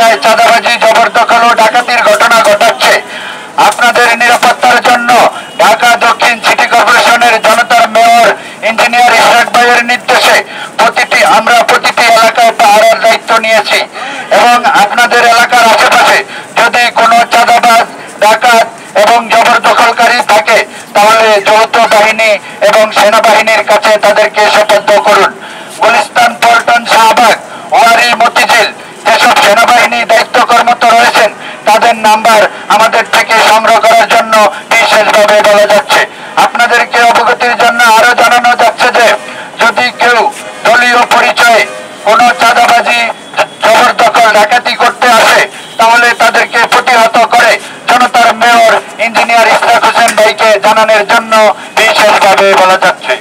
এলাকায় চাঁদাবাজি, জবরদখল ও ডাকাতির ঘটনা ঘটাচ্ছে। আপনাদের নিরাপত্তার জন্য ঢাকা দক্ষিণ সিটি কর্পোরেশনের জনতার মেয়র ইঞ্জিনিয়ার ইশরাক ভাইয়ের নির্দেশে আমরা প্রতিটি এলাকায় পাহারার দায়িত্ব নিয়েছি এবং আপনাদের এলাকার আশেপাশে যদি কোনো চাঁদাবাজ, ডাকাত এবং জবরদখলকারী থাকে তাহলে যৌথ বাহিনী এবং সেনাবাহিনীর কাছে তাদেরকে সোপর্দ করুন। গুলিস্তান, পল্টন, শাহবাগ, ওয়ারী, মতিঝিল যেসব সেনাবাহিনী দায়িত্ব কর্মরত রয়েছেন তাদের নাম্বার আমাদের থেকে সংগ্রহ করার জন্য বিশেষভাবে বলা যাচ্ছে। আপনাদেরকে অবগতির জন্য আরো জানানো যাচ্ছে যে যদি কেউ দলীয় পরিচয়ে কোনো চাঁদাবাজি, জবরদখল, ডাকাতি করতে আসে তাহলে তাদেরকে প্রতিহত করে জনতার মেয়র ইঞ্জিনিয়ার ইশরাক হোসেন ভাইকে জানানোর জন্য বিশেষভাবে বলা যাচ্ছে।